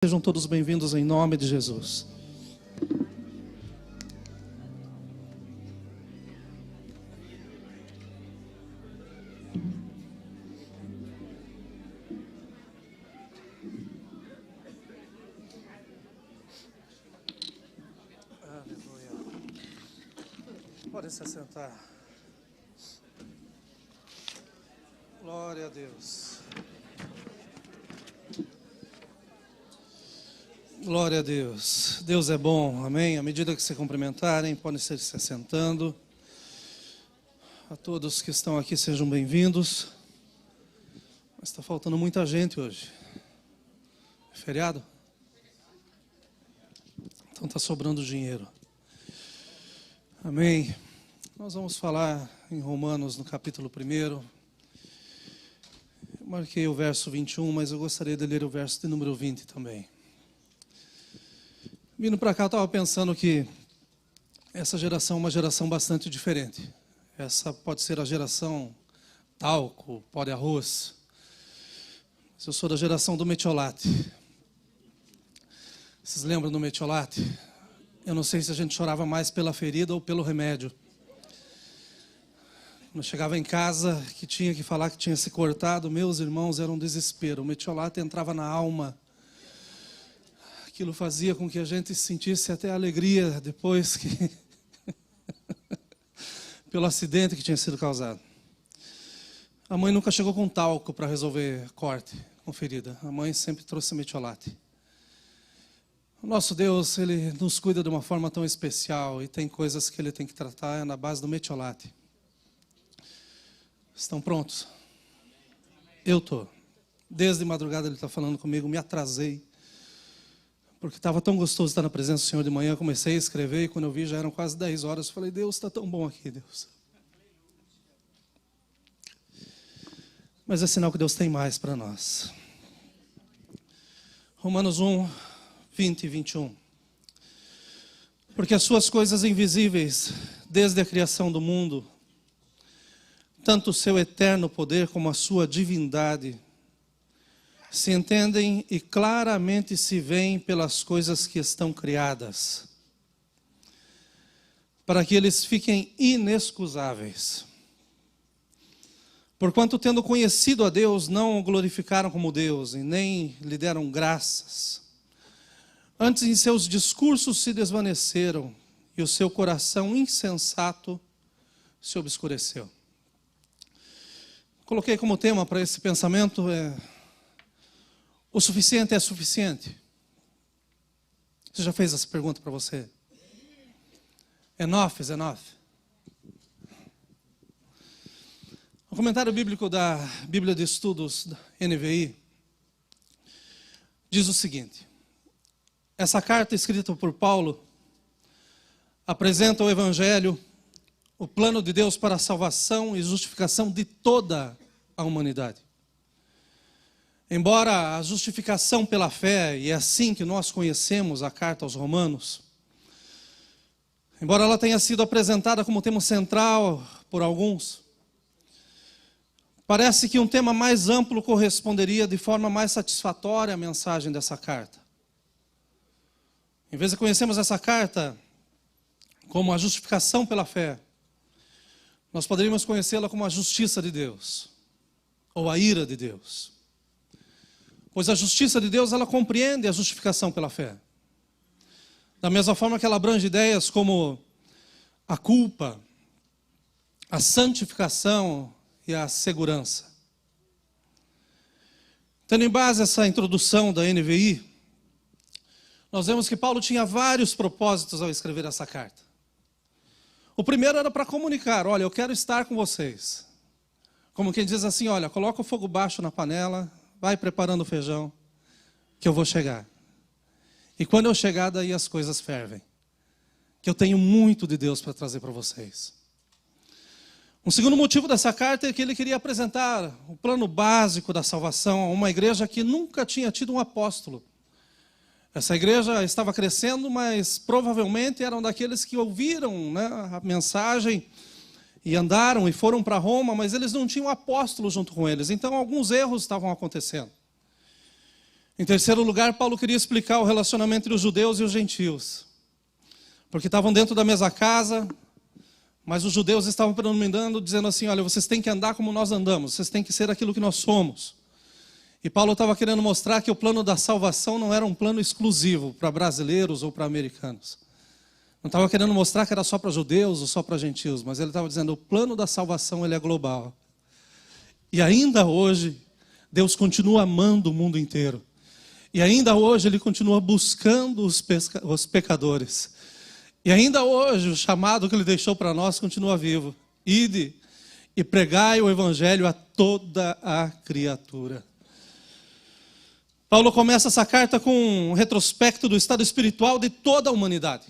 Sejam todos bem-vindos em nome de Jesus. Aleluia. Pode se assentar. Glória a Deus. Glória a Deus. Deus é bom, amém? À medida que se cumprimentarem, podem ser se assentando. A todos que estão aqui, sejam bem-vindos. Mas está faltando muita gente hoje. É feriado? Então está sobrando dinheiro. Amém? Nós vamos falar em Romanos, no capítulo 1. Eu marquei o verso 21, mas eu gostaria de ler o verso de número 20 também. Vindo para cá, eu estava pensando que essa geração é uma geração bastante diferente. Essa pode ser a geração talco, pó de arroz. Mas eu sou da geração do metiolate. Vocês lembram do metiolate? Eu não sei se a gente chorava mais pela ferida ou pelo remédio. Quando eu chegava em casa, que tinha que falar que tinha se cortado, meus irmãos, era um desespero. O metiolate entrava na alma. Aquilo fazia com que a gente sentisse até alegria depois que pelo acidente que tinha sido causado. A mãe nunca chegou com talco para resolver corte com ferida. A mãe sempre trouxe metiolate. O nosso Deus, Ele nos cuida de uma forma tão especial e tem coisas que Ele tem que tratar na base do metiolate. Estão prontos? Eu estou. Desde madrugada Ele está falando comigo, me atrasei. Porque estava tão gostoso estar na presença do Senhor de manhã, eu comecei a escrever e quando eu vi já eram quase 10 horas. Eu falei, Deus, está tão bom aqui, Deus. Mas é sinal que Deus tem mais para nós. Romanos 1, 20 e 21. Porque as suas coisas invisíveis, desde a criação do mundo, tanto o seu eterno poder como a sua divindade, se entendem e claramente se veem pelas coisas que estão criadas, para que eles fiquem inexcusáveis. Porquanto, tendo conhecido a Deus, não o glorificaram como Deus, e nem lhe deram graças. Antes, em seus discursos se desvaneceram, e o seu coração insensato se obscureceu. Coloquei como tema para esse pensamento o suficiente é suficiente? Você já fez essa pergunta para você? Enough is enough? O comentário bíblico da Bíblia de Estudos, da NVI, diz o seguinte. Essa carta escrita por Paulo apresenta o Evangelho, o plano de Deus para a salvação e justificação de toda a humanidade. Embora a justificação pela fé, e é assim que nós conhecemos a carta aos Romanos, embora ela tenha sido apresentada como tema central por alguns, parece que um tema mais amplo corresponderia de forma mais satisfatória à mensagem dessa carta. Em vez de conhecermos essa carta como a justificação pela fé, nós poderíamos conhecê-la como a justiça de Deus, ou a ira de Deus. Pois a justiça de Deus, ela compreende a justificação pela fé. Da mesma forma que ela abrange ideias como a culpa, a santificação e a segurança. Tendo em base essa introdução da NVI, nós vemos que Paulo tinha vários propósitos ao escrever essa carta. O primeiro era para comunicar, olha, eu quero estar com vocês. Como quem diz assim, olha, coloca o fogo baixo na panela, vai preparando o feijão, que eu vou chegar. E quando eu chegar, daí as coisas fervem. Que eu tenho muito de Deus para trazer para vocês. Um segundo motivo dessa carta é que ele queria apresentar o plano básico da salvação a uma igreja que nunca tinha tido um apóstolo. Essa igreja estava crescendo, mas provavelmente eram daqueles que ouviram, né, a mensagem e andaram e foram para Roma, mas eles não tinham apóstolo junto com eles. Então alguns erros estavam acontecendo. Em terceiro lugar, Paulo queria explicar o relacionamento entre os judeus e os gentios. Porque estavam dentro da mesma casa, mas os judeus estavam predominando, dizendo assim, olha, vocês têm que andar como nós andamos, vocês têm que ser aquilo que nós somos. E Paulo estava querendo mostrar que o plano da salvação não era um plano exclusivo para brasileiros ou para americanos. Não estava querendo mostrar que era só para judeus ou só para gentios, mas ele estava dizendo, o plano da salvação ele é global. E ainda hoje, Deus continua amando o mundo inteiro. E ainda hoje Ele continua buscando os pecadores. E ainda hoje o chamado que Ele deixou para nós continua vivo. Ide e pregai o Evangelho a toda a criatura. Paulo começa essa carta com um retrospecto do estado espiritual de toda a humanidade.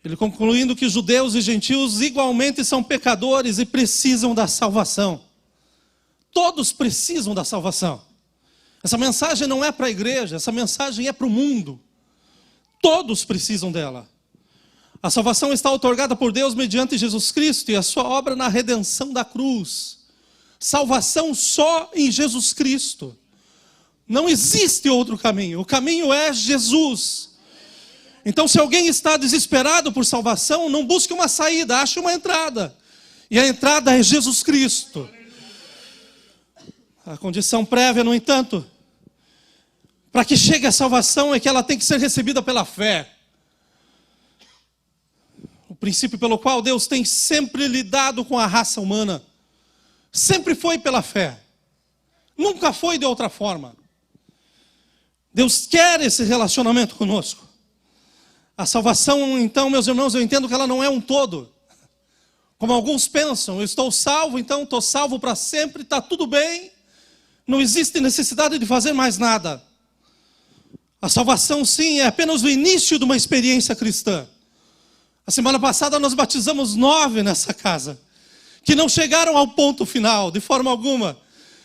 Ele concluindo que judeus e gentios igualmente são pecadores e precisam da salvação. Todos precisam da salvação. Essa mensagem não é para a igreja, essa mensagem é para o mundo. Todos precisam dela. A salvação está outorgada por Deus mediante Jesus Cristo e a sua obra na redenção da cruz. Salvação só em Jesus Cristo. Não existe outro caminho. O caminho é Jesus. Então, se alguém está desesperado por salvação, não busque uma saída, ache uma entrada. E a entrada é Jesus Cristo. A condição prévia, no entanto, para que chegue a salvação é que ela tem que ser recebida pela fé. O princípio pelo qual Deus tem sempre lidado com a raça humana, sempre foi pela fé. Nunca foi de outra forma. Deus quer esse relacionamento conosco. A salvação, então, meus irmãos, eu entendo que ela não é um todo. Como alguns pensam, eu estou salvo, então estou salvo para sempre, está tudo bem. Não existe necessidade de fazer mais nada. A salvação, sim, é apenas o início de uma experiência cristã. A semana passada nós batizamos 9 nessa casa, que não chegaram ao ponto final, de forma alguma,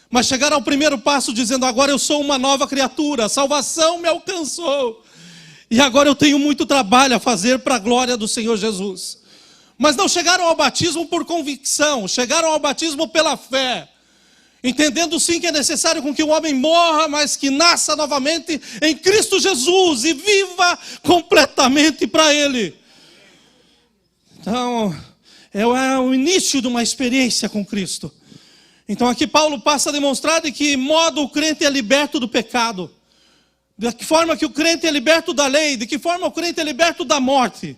mas chegaram ao primeiro passo dizendo, agora eu sou uma nova criatura, a salvação me alcançou. E agora eu tenho muito trabalho a fazer para a glória do Senhor Jesus. Mas não chegaram ao batismo por convicção, chegaram ao batismo pela fé. Entendendo sim que é necessário com que o homem morra, mas que nasça novamente em Cristo Jesus e viva completamente para Ele. Então, é o início de uma experiência com Cristo. Então aqui Paulo passa a demonstrar de que modo o crente é liberto do pecado. De que forma que o crente é liberto da lei, de que forma o crente é liberto da morte.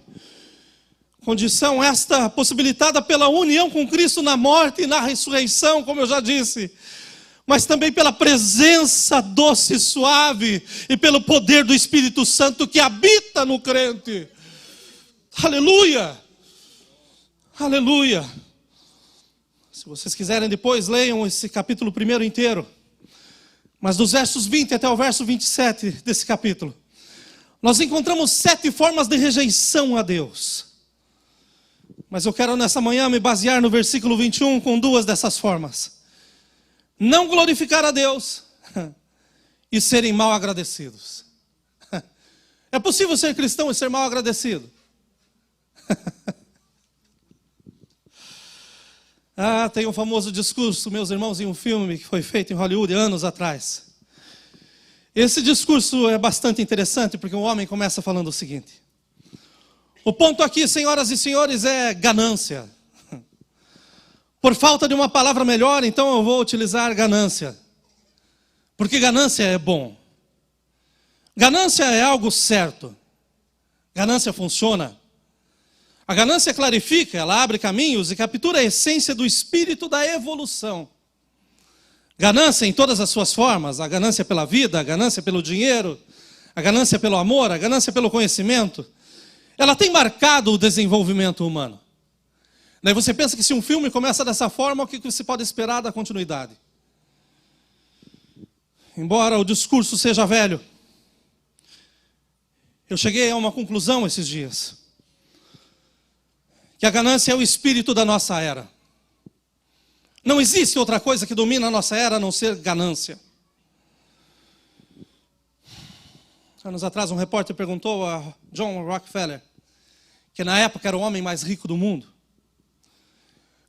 Condição esta possibilitada pela união com Cristo na morte e na ressurreição, como eu já disse. Mas também pela presença doce e suave e pelo poder do Espírito Santo que habita no crente. Aleluia! Aleluia! Se vocês quiserem depois, leiam esse capítulo primeiro inteiro. Mas dos versos 20 até o verso 27 desse capítulo, nós encontramos 7 formas de rejeição a Deus. Mas eu quero nessa manhã me basear no versículo 21 com 2 dessas formas. Não glorificar a Deus e serem mal agradecidos. É possível ser cristão e ser mal agradecido? Tem um famoso discurso, meus irmãos, em um filme que foi feito em Hollywood anos atrás. Esse discurso é bastante interessante porque o homem começa falando o seguinte. O ponto aqui, senhoras e senhores, é ganância. Por falta de uma palavra melhor, então eu vou utilizar ganância. Porque ganância é bom. Ganância é algo certo. Ganância funciona. A ganância clarifica, ela abre caminhos e captura a essência do espírito da evolução. Ganância em todas as suas formas, a ganância pela vida, a ganância pelo dinheiro, a ganância pelo amor, a ganância pelo conhecimento, ela tem marcado o desenvolvimento humano. Daí você pensa que se um filme começa dessa forma, o que você pode esperar da continuidade? Embora o discurso seja velho, eu cheguei a uma conclusão esses dias. Que a ganância é o espírito da nossa era. Não existe outra coisa que domina a nossa era a não ser ganância. Anos atrás um repórter perguntou a John Rockefeller, que na época era o homem mais rico do mundo,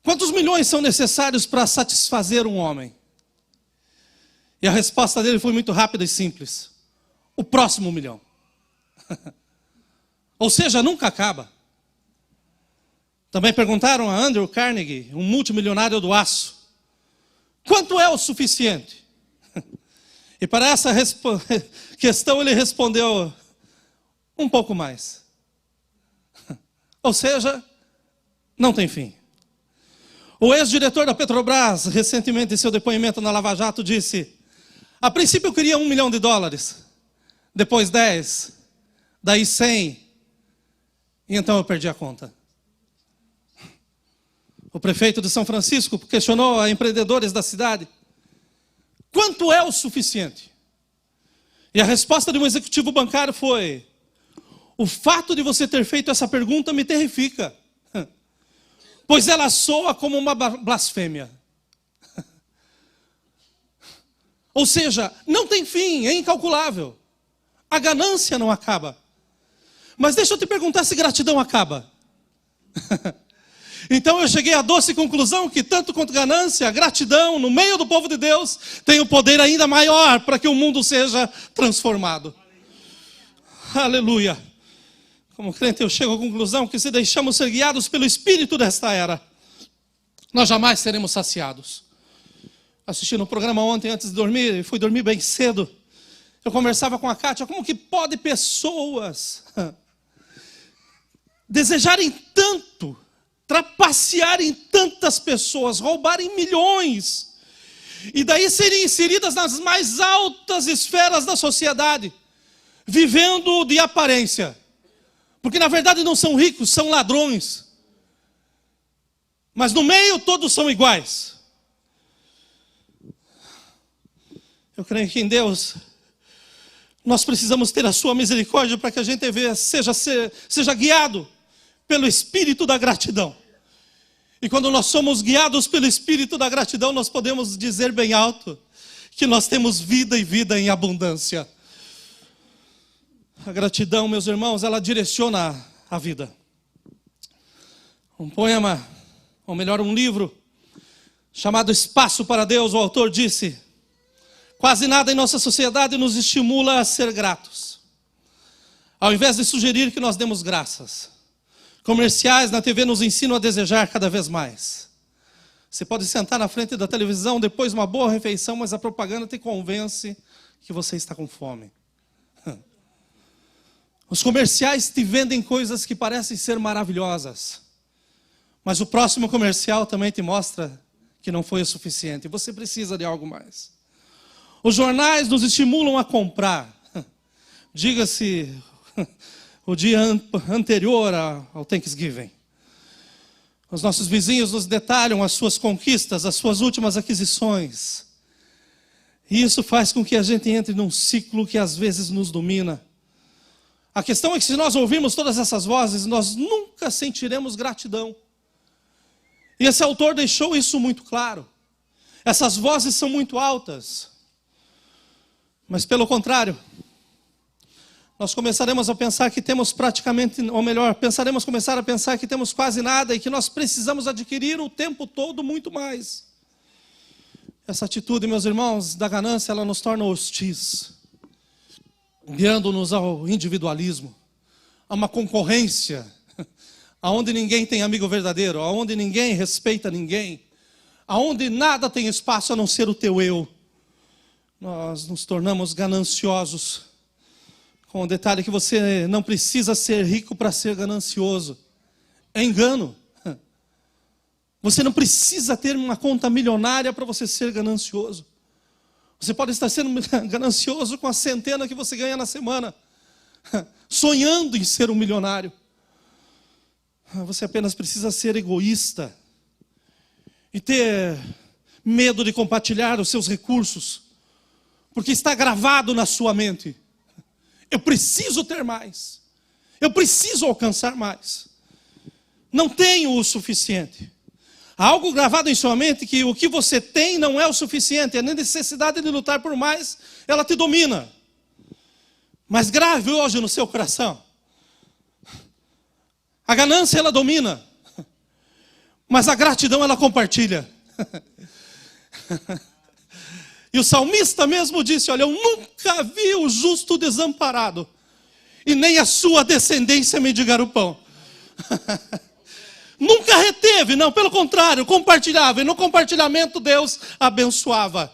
quantos milhões são necessários para satisfazer um homem? E a resposta dele foi muito rápida e simples: o próximo 1 milhão. Ou seja, nunca acaba. Também perguntaram a Andrew Carnegie, um multimilionário do aço, quanto é o suficiente? E para essa questão ele respondeu: um pouco mais. Ou seja, não tem fim. O ex-diretor da Petrobras, recentemente em seu depoimento na Lava Jato, disse: a princípio eu queria $1 milhão, depois 10, daí 100, e então eu perdi a conta. O prefeito de São Francisco questionou a empreendedores da cidade: quanto é o suficiente? E a resposta de um executivo bancário foi: o fato de você ter feito essa pergunta me terrifica, pois ela soa como uma blasfêmia. Ou seja, não tem fim, é incalculável. A ganância não acaba. Mas deixa eu te perguntar se gratidão acaba. Então eu cheguei à doce conclusão que tanto quanto ganância, gratidão no meio do povo de Deus tem um poder ainda maior para que o mundo seja transformado. Aleluia. Como crente eu chego à conclusão que se deixamos ser guiados pelo Espírito desta era, nós jamais seremos saciados. Assistindo um programa ontem antes de dormir, fui dormir bem cedo. Eu conversava com a Kátia: como que pode pessoas desejarem tanto, trapacearem tantas pessoas, roubarem milhões, e daí serem inseridas nas mais altas esferas da sociedade, vivendo de aparência, porque na verdade não são ricos, são ladrões, mas no meio todos são iguais. Eu creio que em Deus nós precisamos ter a sua misericórdia para que a gente seja guiado pelo Espírito da gratidão. E quando nós somos guiados pelo Espírito da gratidão, nós podemos dizer bem alto que nós temos vida e vida em abundância. A gratidão, meus irmãos, ela direciona a vida. Um poema, ou melhor, um livro, chamado Espaço para Deus, o autor disse: quase nada em nossa sociedade nos estimula a ser gratos, ao invés de sugerir que nós demos graças. Comerciais na TV nos ensinam a desejar cada vez mais. Você pode sentar na frente da televisão depois de uma boa refeição, mas a propaganda te convence que você está com fome. Os comerciais te vendem coisas que parecem ser maravilhosas, mas o próximo comercial também te mostra que não foi o suficiente. Você precisa de algo mais. Os jornais nos estimulam a comprar. Diga-se o dia anterior ao Thanksgiving. Os nossos vizinhos nos detalham as suas conquistas, as suas últimas aquisições. E isso faz com que a gente entre num ciclo que às vezes nos domina. A questão é que se nós ouvirmos todas essas vozes, nós nunca sentiremos gratidão. E esse autor deixou isso muito claro. Essas vozes são muito altas. Mas pelo contrário, nós começaremos a pensar que temos praticamente, ou melhor, começar a pensar que temos quase nada e que nós precisamos adquirir o tempo todo muito mais. Essa atitude, meus irmãos, da ganância, ela nos torna hostis, guiando-nos ao individualismo, a uma concorrência, aonde ninguém tem amigo verdadeiro, aonde ninguém respeita ninguém, aonde nada tem espaço a não ser o teu eu. Nós nos tornamos gananciosos, com o detalhe que você não precisa ser rico para ser ganancioso. É engano. Você não precisa ter uma conta milionária para você ser ganancioso. Você pode estar sendo ganancioso com a centena que você ganha na semana, sonhando em ser um milionário. Você apenas precisa ser egoísta e ter medo de compartilhar os seus recursos, porque está gravado na sua mente: eu preciso ter mais, eu preciso alcançar mais, não tenho o suficiente. Há algo gravado em sua mente que o que você tem não é o suficiente, a necessidade de lutar por mais, ela te domina. Mas grave hoje no seu coração: a ganância ela domina, mas a gratidão ela compartilha. E o salmista mesmo disse, olha, eu nunca vi o justo desamparado, e nem a sua descendência mendigar o pão. Nunca reteve, não, pelo contrário, compartilhava. E no compartilhamento Deus abençoava.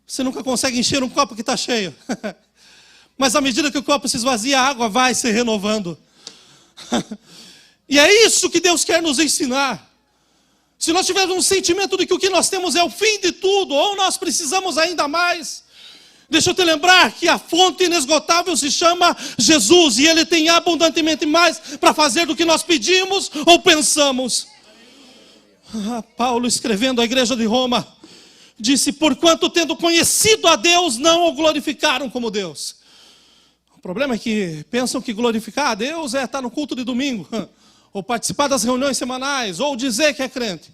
Você nunca consegue encher um copo que está cheio. Mas à medida que o copo se esvazia, a água vai se renovando. E é isso que Deus quer nos ensinar. Se nós tivermos um sentimento de que o que nós temos é o fim de tudo, ou nós precisamos ainda mais, deixa eu te lembrar que a fonte inesgotável se chama Jesus, e Ele tem abundantemente mais para fazer do que nós pedimos ou pensamos. Paulo, escrevendo à igreja de Roma, disse, porquanto tendo conhecido a Deus, não o glorificaram como Deus. O problema é que pensam que glorificar a Deus é estar no culto de domingo, ou participar das reuniões semanais, ou dizer que é crente.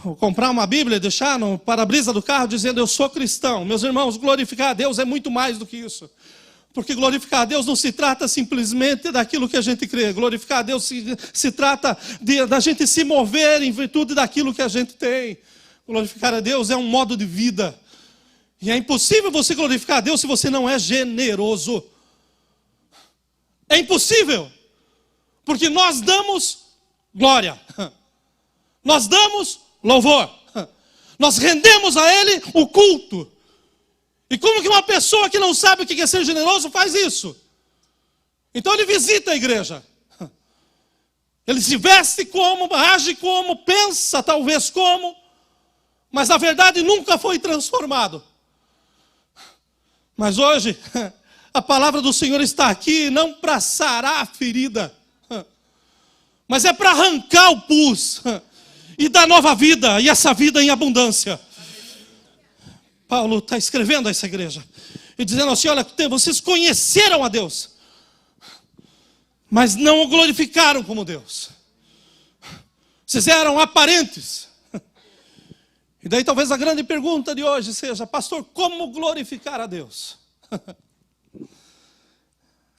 Ou comprar uma Bíblia e deixar no para-brisa do carro dizendo, eu sou cristão. Meus irmãos, glorificar a Deus é muito mais do que isso. Porque glorificar a Deus não se trata simplesmente daquilo que a gente crê. Glorificar a Deus se trata da gente se mover em virtude daquilo que a gente tem. Glorificar a Deus é um modo de vida. E é impossível você glorificar a Deus se você não é generoso. É impossível. Porque nós damos glória. Nós damos louvor. Nós rendemos a Ele o culto. E como que uma pessoa que não sabe o que é ser generoso faz isso? Então ele visita a igreja. Ele se veste como, age como, pensa talvez como, mas na verdade nunca foi transformado. Mas hoje, a palavra do Senhor está aqui não para sarar a ferida, mas é para arrancar o pus e dar nova vida, e essa vida em abundância. Paulo está escrevendo a essa igreja e dizendo assim, olha, vocês conheceram a Deus, mas não o glorificaram como Deus. Vocês eram aparentes. E daí talvez a grande pergunta de hoje seja, pastor, como glorificar a Deus?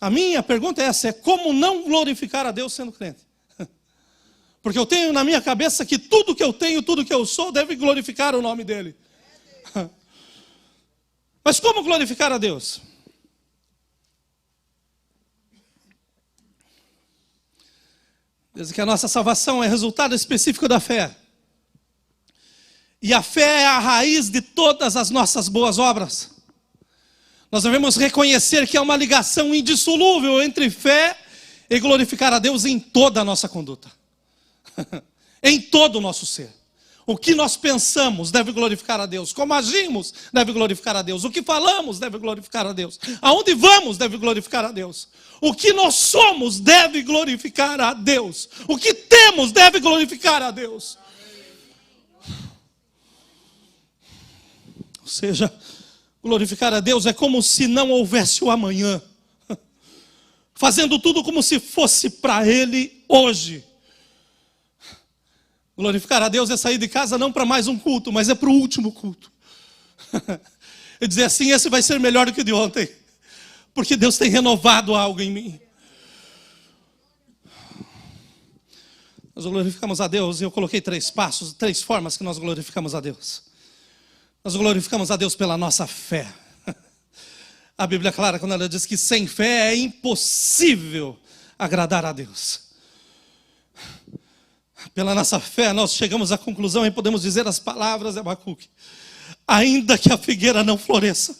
A minha pergunta é essa, é como não glorificar a Deus sendo crente? Porque eu tenho na minha cabeça que tudo que eu tenho, tudo que eu sou, deve glorificar o nome dEle. Mas como glorificar a Deus? Diz que a nossa salvação é resultado específico da fé. E a fé é a raiz de todas as nossas boas obras. Nós devemos reconhecer que há uma ligação indissolúvel entre fé e glorificar a Deus em toda a nossa conduta. Em todo o nosso ser. O que nós pensamos deve glorificar a Deus. Como agimos deve glorificar a Deus. O que falamos deve glorificar a Deus. Aonde vamos deve glorificar a Deus. O que nós somos deve glorificar a Deus. O que temos deve glorificar a Deus. Ou seja, glorificar a Deus é como se não houvesse o amanhã. Fazendo tudo como se fosse para Ele hoje. Glorificar a Deus é sair de casa não para mais um culto, mas é para o último culto. E dizer assim, esse vai ser melhor do que o de ontem. Porque Deus tem renovado algo em mim. Nós glorificamos a Deus, e eu coloquei 3 passos, 3 formas que nós glorificamos a Deus. Nós glorificamos a Deus pela nossa fé. A Bíblia é clara quando ela diz que sem fé é impossível agradar a Deus. Pela nossa fé nós chegamos à conclusão e podemos dizer as palavras de Abacuque. Ainda que a figueira não floresça,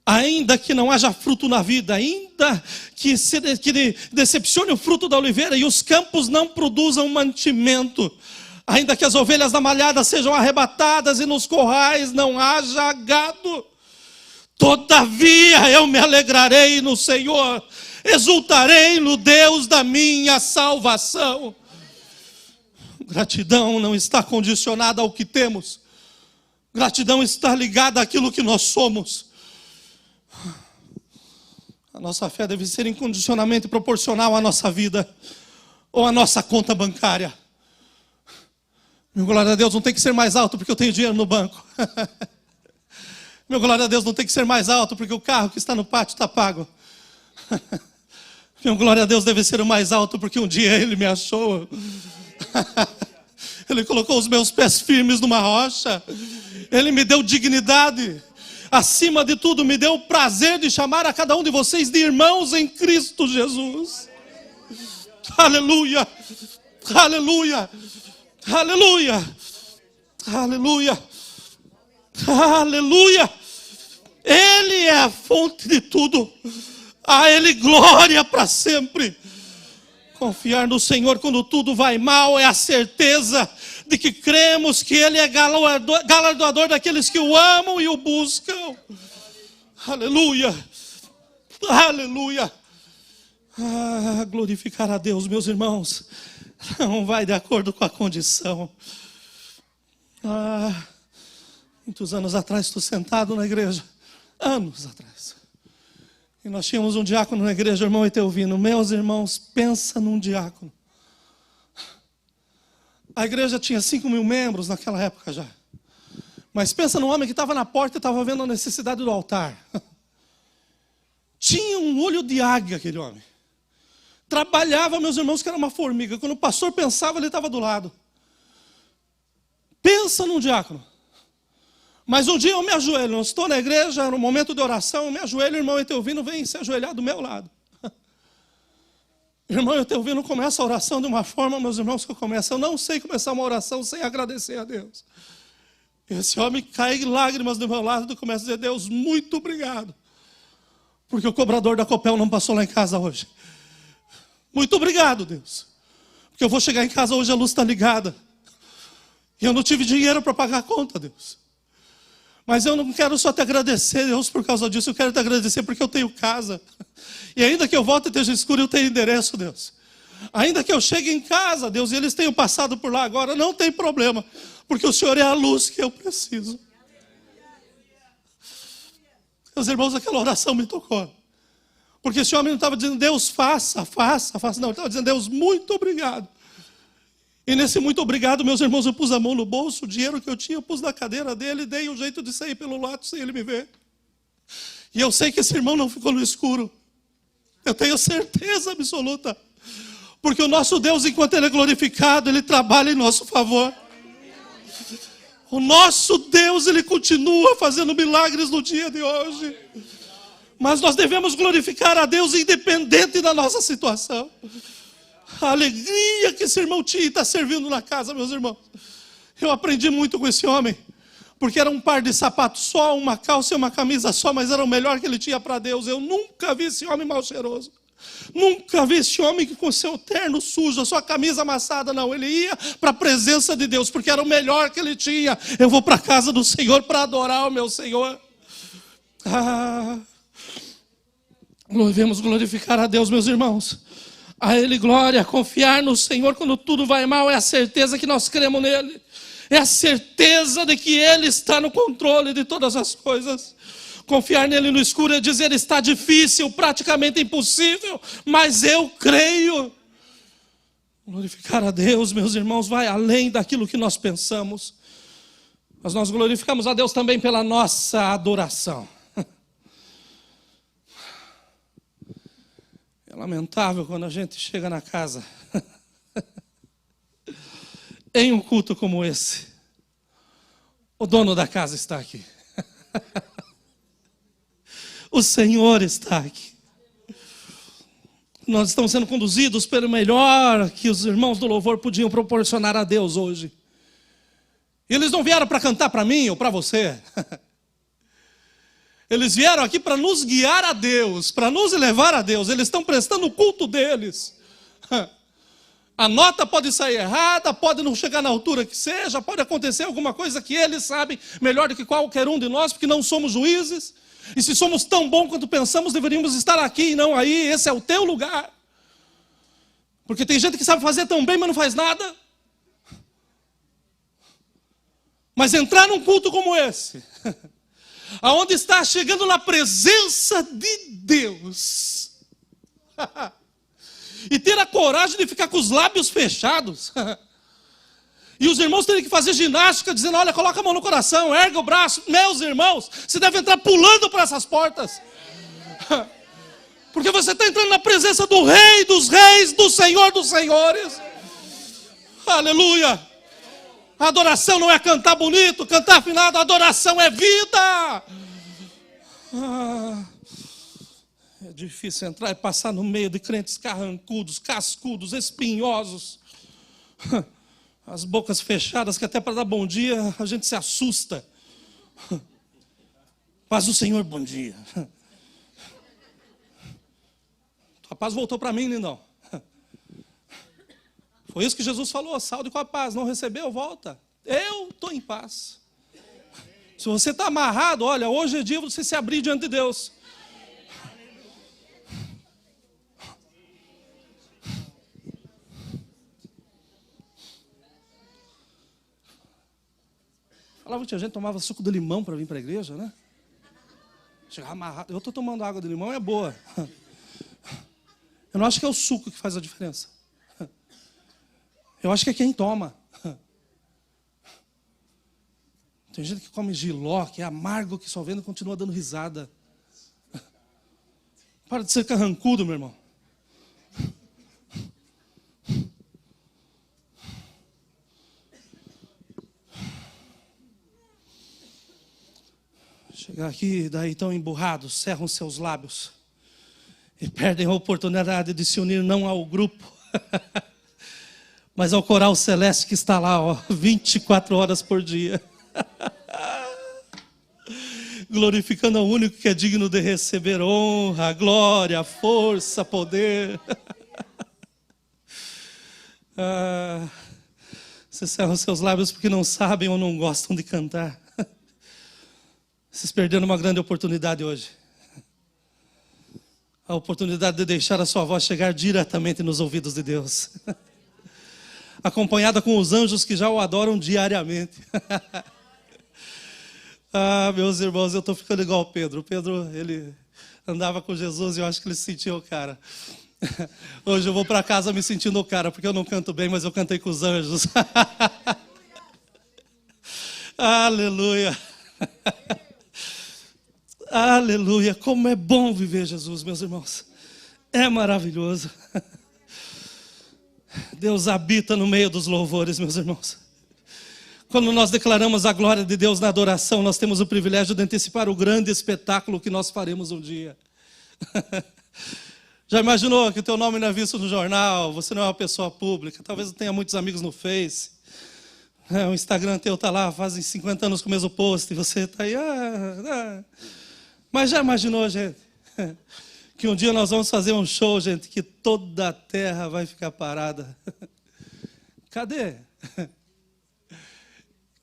ainda que não haja fruto na vida, ainda que decepcione o fruto da oliveira e os campos não produzam mantimento, ainda que as ovelhas da malhada sejam arrebatadas e nos corrais não haja gado, todavia eu me alegrarei no Senhor, exultarei no Deus da minha salvação. Gratidão não está condicionada ao que temos. Gratidão está ligada àquilo que nós somos. A nossa fé deve ser incondicionalmente proporcional à nossa vida ou à nossa conta bancária. Meu glória a Deus não tem que ser mais alto porque eu tenho dinheiro no banco. Meu glória a Deus não tem que ser mais alto porque o carro que está no pátio está pago. Meu glória a Deus deve ser o mais alto porque um dia Ele me achou. Ele colocou os meus pés firmes numa rocha Ele me deu dignidade. Acima de tudo, me deu o prazer de chamar a cada um de vocês de irmãos em Cristo Jesus. Aleluia, aleluia, aleluia, aleluia, aleluia. Ele é a fonte de tudo. A Ele glória para sempre. Confiar no Senhor quando tudo vai mal é a certeza de que cremos que Ele é galardoador daqueles que o amam e o buscam. Aleluia, aleluia. Glorificar a Deus, meus irmãos, não vai de acordo com a condição. Muitos anos atrás estou sentado na igreja, anos atrás, e nós tínhamos um diácono na igreja, o irmão Etelvino. Meus irmãos, pensa num diácono. A igreja tinha 5.000 membros naquela época já. Mas pensa num homem que estava na porta e estava vendo a necessidade do altar. Tinha um olho de águia aquele homem. Trabalhava, meus irmãos, que era uma formiga. Quando o pastor pensava, ele estava do lado. Pensa num diácono. Mas um dia eu me ajoelho, eu estou na igreja, no momento de oração, eu me ajoelho, o irmão Etelvino vem se ajoelhar do meu lado. Irmão Etelvino começa a oração de uma forma, meus irmãos, que eu não sei começar uma oração sem agradecer a Deus. Esse homem cai em lágrimas do meu lado e começa a dizer: Deus, muito obrigado, porque o cobrador da Copel não passou lá em casa hoje. Muito obrigado, Deus, porque eu vou chegar em casa hoje, a luz está ligada, e eu não tive dinheiro para pagar a conta, Deus. Mas eu não quero só te agradecer, Deus, por causa disso. Eu quero te agradecer porque eu tenho casa. E ainda que eu volte e esteja escuro, eu tenho endereço, Deus. Ainda que eu chegue em casa, Deus, e eles tenham passado por lá agora, não tem problema. Porque o Senhor é a luz que eu preciso. Meus irmãos, aquela oração me tocou. Porque esse homem não estava dizendo: Deus, faça. Não, ele estava dizendo: Deus, muito obrigado. E nesse muito obrigado, meus irmãos, eu pus a mão no bolso, o dinheiro que eu tinha, eu pus na cadeira dele, dei um jeito de sair pelo lado sem ele me ver. E eu sei que esse irmão não ficou no escuro. Eu tenho certeza absoluta. Porque o nosso Deus, enquanto Ele é glorificado, Ele trabalha em nosso favor. O nosso Deus, Ele continua fazendo milagres no dia de hoje. Mas nós devemos glorificar a Deus independente da nossa situação. A alegria que esse irmão tinha e está servindo na casa, meus irmãos. Eu aprendi muito com esse homem, porque era um par de sapatos só, uma calça e uma camisa só, mas era o melhor que ele tinha para Deus. Eu nunca vi esse homem mal cheiroso. Nunca vi esse homem com seu terno sujo, a sua camisa amassada, não. Ele ia para a presença de Deus, porque era o melhor que ele tinha. Eu vou para a casa do Senhor para adorar o meu Senhor. Devemos glorificar a Deus, meus irmãos. A Ele glória, confiar no Senhor quando tudo vai mal é a certeza que nós cremos nele. É a certeza de que Ele está no controle de todas as coisas. Confiar nele no escuro é dizer: está difícil, praticamente impossível, mas eu creio. Glorificar a Deus, meus irmãos, vai além daquilo que nós pensamos. Mas nós glorificamos a Deus também pela nossa adoração. É lamentável quando a gente chega na casa em um culto como esse. O dono da casa está aqui. O Senhor está aqui. Nós estamos sendo conduzidos pelo melhor que os irmãos do louvor podiam proporcionar a Deus hoje. Eles não vieram para cantar para mim ou para você. Eles vieram aqui para nos guiar a Deus, para nos elevar a Deus. Eles estão prestando o culto deles. A nota pode sair errada, pode não chegar na altura que seja, pode acontecer alguma coisa que eles sabem melhor do que qualquer um de nós, porque não somos juízes. E se somos tão bons quanto pensamos, deveríamos estar aqui e não aí. Esse é o teu lugar. Porque tem gente que sabe fazer tão bem, mas não faz nada. Mas entrar num culto como esse, aonde está chegando na presença de Deus, e ter a coragem de ficar com os lábios fechados, e os irmãos terem que fazer ginástica, dizendo: olha, coloca a mão no coração, erga o braço. Meus irmãos, você deve entrar pulando para essas portas, porque você está entrando na presença do Rei dos Reis, do Senhor dos Senhores. Aleluia, A adoração não é cantar bonito, cantar afinado, a adoração é vida. É difícil entrar e passar no meio de crentes carrancudos, cascudos, espinhosos. As bocas fechadas, que até para dar bom dia a gente se assusta. Paz do Senhor, bom dia. A paz voltou para mim, lindão. Foi isso que Jesus falou, saúde com a paz. Não recebeu, volta. Eu estou em paz. Se você está amarrado, olha, hoje é dia de você se abrir diante de Deus. Falava que tinha gente que tomava suco de limão para vir para a igreja, né? Chegava amarrado. Eu estou tomando água de limão, é boa. Eu não acho que é o suco que faz a diferença. Eu acho que é quem toma. Tem gente que come jiló, que é amargo, que só vendo e continua dando risada. Para de ser carrancudo, meu irmão. Chegar aqui, daí tão emburrados, cerram seus lábios e perdem a oportunidade de se unir não ao grupo, mas ao coral celeste que está lá, 24 horas por dia. Glorificando ao único que é digno de receber honra, glória, força, poder. Vocês cerram seus lábios porque não sabem ou não gostam de cantar. Vocês perderam uma grande oportunidade hoje. A oportunidade de deixar a sua voz chegar diretamente nos ouvidos de Deus. Acompanhada com os anjos que já o adoram diariamente. Meus irmãos, eu estou ficando igual o Pedro. O Pedro, ele andava com Jesus e eu acho que ele se sentia o cara. Hoje eu vou para casa me sentindo o cara, porque eu não canto bem, mas eu cantei com os anjos. Aleluia. Aleluia, como é bom viver Jesus, meus irmãos. É maravilhoso. Deus habita no meio dos louvores, meus irmãos. Quando nós declaramos a glória de Deus na adoração, nós temos o privilégio de antecipar o grande espetáculo que nós faremos um dia. Já imaginou que o teu nome não é visto no jornal, você não é uma pessoa pública, talvez não tenha muitos amigos no Face. O Instagram teu está lá, fazem 50 anos com o mesmo post, e você está aí... Mas já imaginou, gente, que um dia nós vamos fazer um show, gente, que toda a terra vai ficar parada? Cadê?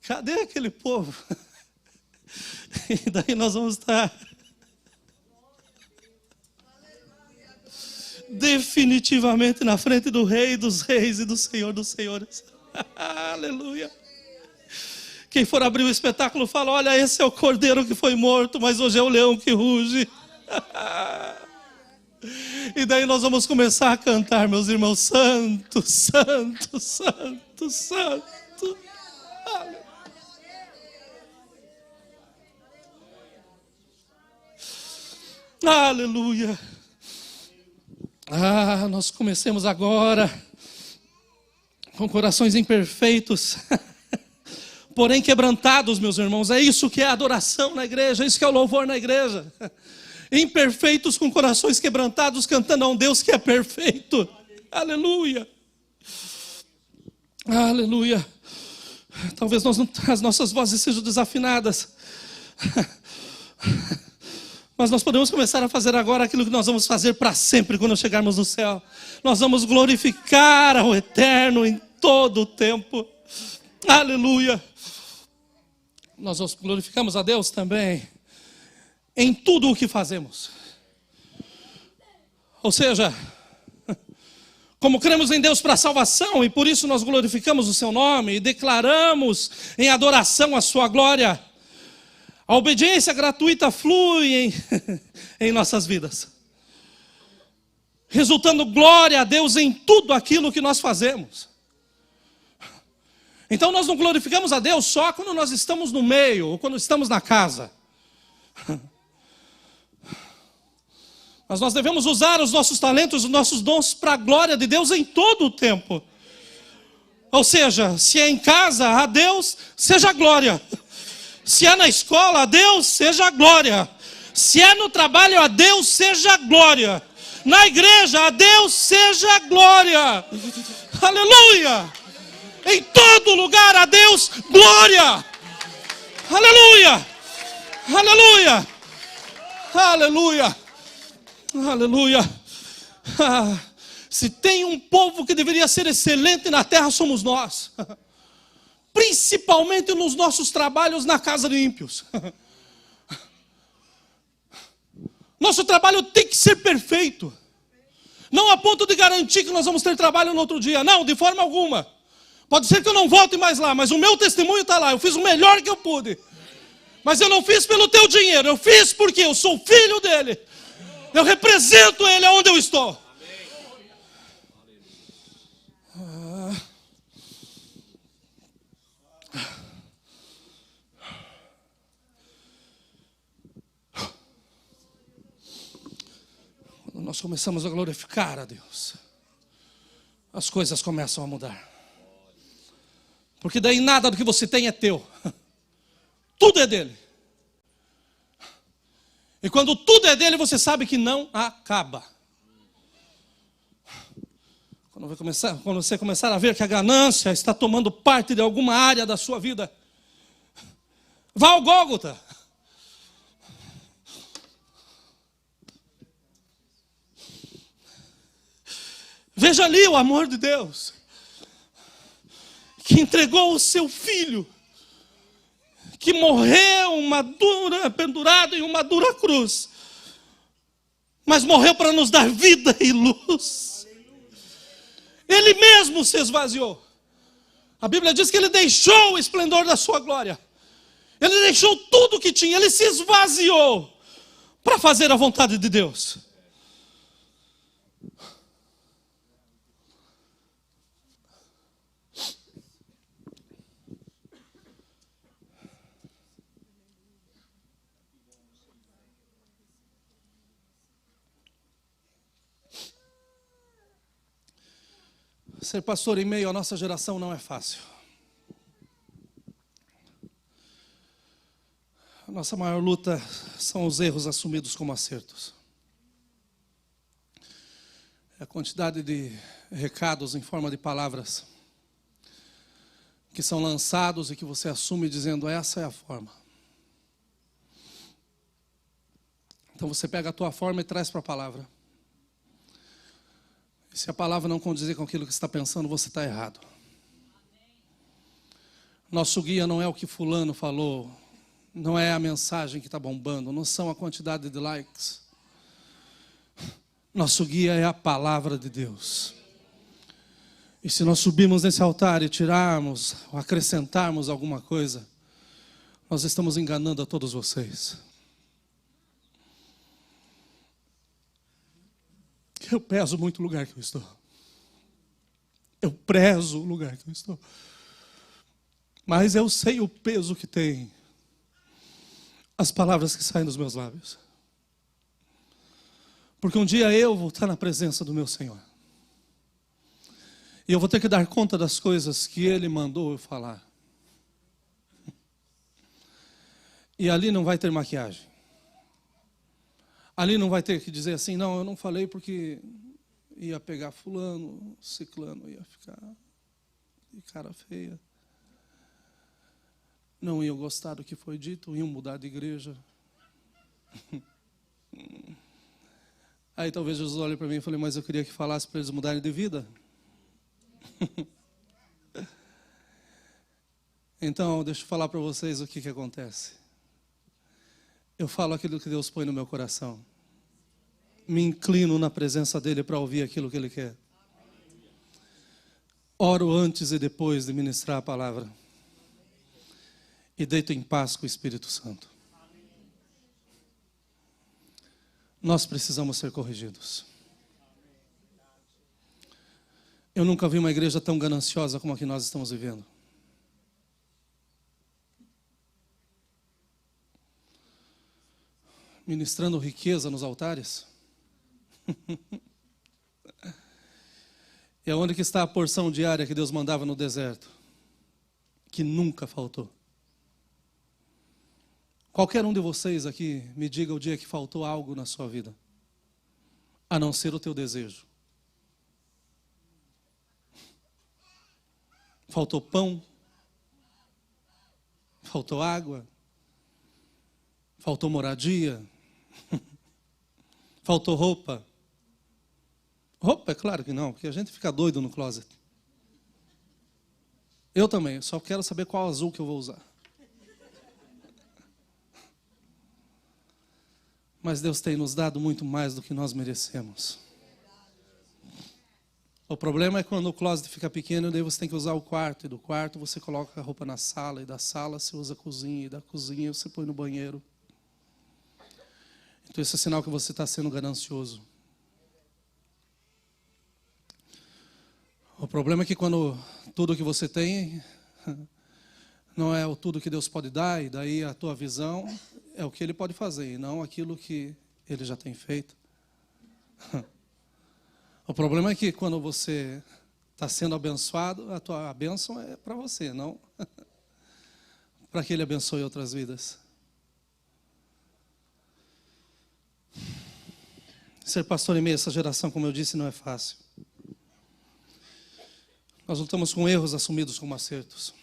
Cadê aquele povo? E daí nós vamos estar definitivamente na frente do Rei dos Reis e do Senhor dos Senhores. Aleluia. Quem for abrir o espetáculo fala, olha, esse é o cordeiro que foi morto, mas hoje é o leão que ruge. E daí nós vamos começar a cantar, meus irmãos, santo, santo, santo, santo. Aleluia. Nós comecemos agora com corações imperfeitos, porém quebrantados, meus irmãos. É isso que é a adoração na igreja, é isso que é o louvor na igreja. Imperfeitos com corações quebrantados, cantando a um Deus que é perfeito. Aleluia. Aleluia. Talvez as nossas vozes sejam desafinadas, mas nós podemos começar a fazer agora aquilo que nós vamos fazer para sempre quando chegarmos no céu. Nós vamos glorificar ao Eterno em todo o tempo. Aleluia. Nós glorificamos a Deus também em tudo o que fazemos. Ou seja, como cremos em Deus para a salvação e por isso nós glorificamos o seu nome e declaramos em adoração a sua glória, a obediência gratuita flui em nossas vidas, resultando glória a Deus em tudo aquilo que nós fazemos. Então nós não glorificamos a Deus só quando nós estamos no meio ou quando estamos na casa. Mas nós devemos usar os nossos talentos, os nossos dons para a glória de Deus em todo o tempo. Ou seja, se é em casa, a Deus seja glória. Se é na escola, a Deus seja glória. Se é no trabalho, a Deus seja glória. Na igreja, a Deus seja glória. Aleluia! Em todo lugar, a Deus glória. Aleluia! Aleluia! Aleluia! Aleluia! Ah, se tem um povo que deveria ser excelente na terra, somos nós. Principalmente nos nossos trabalhos na casa de ímpios. Nosso trabalho tem que ser perfeito. Não a ponto de garantir que nós vamos ter trabalho no outro dia. Não, de forma alguma. Pode ser que eu não volte mais lá, mas o meu testemunho está lá. Eu fiz o melhor que eu pude. Mas eu não fiz pelo teu dinheiro. Eu fiz porque eu sou filho dele. Eu represento ele aonde eu estou. Quando nós começamos a glorificar a Deus, as coisas começam a mudar. Porque daí nada do que você tem é teu. Tudo é dele. E quando tudo é dele, você sabe que não acaba. Quando você começar a ver que a ganância está tomando parte de alguma área da sua vida, vá ao Gólgota. Veja ali o amor de Deus, que entregou o seu filho, que morreu pendurado em uma dura cruz, mas morreu para nos dar vida e luz. Ele mesmo se esvaziou. A Bíblia diz que ele deixou o esplendor da sua glória. Ele deixou tudo o que tinha, ele se esvaziou para fazer a vontade de Deus. Ser pastor em meio à nossa geração não é fácil. A nossa maior luta são os erros assumidos como acertos. É a quantidade de recados em forma de palavras que são lançados e que você assume dizendo, essa é a forma. Então você pega a tua forma e traz para a palavra. Se a palavra não condizer com aquilo que você está pensando, você está errado. Nosso guia não é o que fulano falou, não é a mensagem que está bombando, não são a quantidade de likes. Nosso guia é a palavra de Deus. E se nós subirmos nesse altar e tirarmos, ou acrescentarmos alguma coisa, nós estamos enganando a todos vocês. Eu peso muito o lugar que eu estou. Eu prezo o lugar que eu estou. Mas eu sei o peso que tem as palavras que saem dos meus lábios. Porque um dia eu vou estar na presença do meu Senhor. E eu vou ter que dar conta das coisas que Ele mandou eu falar. E ali não vai ter maquiagem. Ali não vai ter que dizer assim, não, eu não falei porque ia pegar fulano, ciclano, ia ficar de cara feia. Não iam gostar do que foi dito, iam mudar de igreja. Aí talvez Jesus olhe para mim e fale, mas eu queria que falasse para eles mudarem de vida. Então, deixa eu falar para vocês o que acontece. Eu falo aquilo que Deus põe no meu coração. Me inclino na presença dEle para ouvir aquilo que Ele quer. Oro antes e depois de ministrar a palavra. E deito em paz com o Espírito Santo. Nós precisamos ser corrigidos. Eu nunca vi uma igreja tão gananciosa como a que nós estamos vivendo. Ministrando riqueza nos altares. E aonde que está a porção diária que Deus mandava no deserto? Que nunca faltou. Qualquer um de vocês aqui me diga o dia que faltou algo na sua vida, a não ser o teu desejo. Faltou pão, faltou água, faltou moradia, faltou roupa. Roupa, é claro que não, porque a gente fica doido no closet. Eu também, só quero saber qual azul que eu vou usar. Mas Deus tem nos dado muito mais do que nós merecemos. O problema é quando o closet fica pequeno, daí você tem que usar o quarto, e do quarto você coloca a roupa na sala, e da sala você usa a cozinha, e da cozinha você põe no banheiro. Então esse é sinal que você está sendo ganancioso. O problema é que quando tudo que você tem não é o tudo que Deus pode dar, e daí a tua visão é o que Ele pode fazer, e não aquilo que Ele já tem feito. O problema é que quando você está sendo abençoado, a tua bênção é para você, não para que Ele abençoe outras vidas. Ser pastor em meio a essa geração, como eu disse, não é fácil. Nós lutamos com erros assumidos como acertos.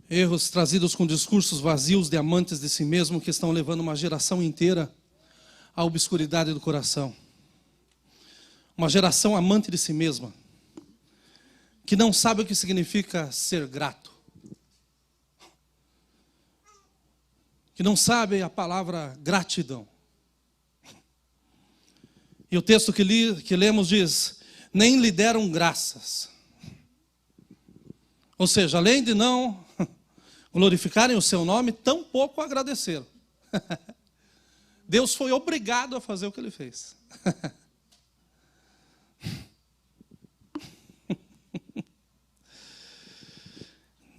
Erros trazidos com discursos vazios de amantes de si mesmo que estão levando uma geração inteira à obscuridade do coração. Uma geração amante de si mesma, que não sabe o que significa ser grato. Que não sabe a palavra gratidão. E o texto que lemos diz, nem lhe deram graças. Ou seja, além de não glorificarem o seu nome, tampouco agradeceram. Deus foi obrigado a fazer o que Ele fez.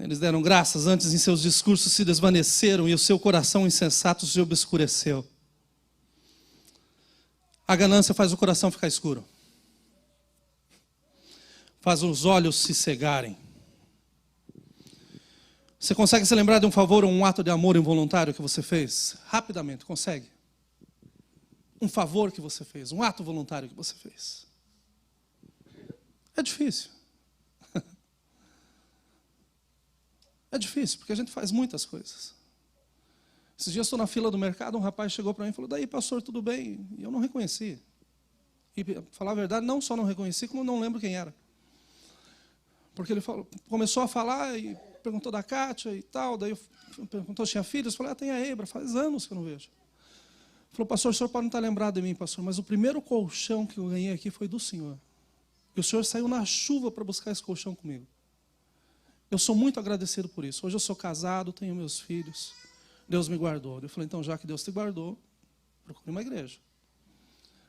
Eles deram graças, antes em seus discursos se desvaneceram e o seu coração insensato se obscureceu. A ganância faz o coração ficar escuro. Faz os olhos se cegarem. Você consegue se lembrar de um favor ou um ato de amor involuntário que você fez? Rapidamente, consegue? Um favor que você fez, um ato voluntário que você fez. É difícil. É difícil, porque a gente faz muitas coisas. Esses dias estou na fila do mercado, um rapaz chegou para mim e falou, daí pastor, tudo bem? E eu não reconheci. E para falar a verdade, não só não reconheci, como não lembro quem era. Porque ele começou a falar e perguntou da Kátia e tal, daí perguntou se tinha filhos, eu falei, tem a Ebra, faz anos que eu não vejo. Falou, pastor, o senhor pode não estar lembrado de mim, pastor, mas o primeiro colchão que eu ganhei aqui foi do senhor. E o senhor saiu na chuva para buscar esse colchão comigo. Eu sou muito agradecido por isso. Hoje eu sou casado, tenho meus filhos. Deus me guardou. Eu falei, então já que Deus te guardou, procure uma igreja.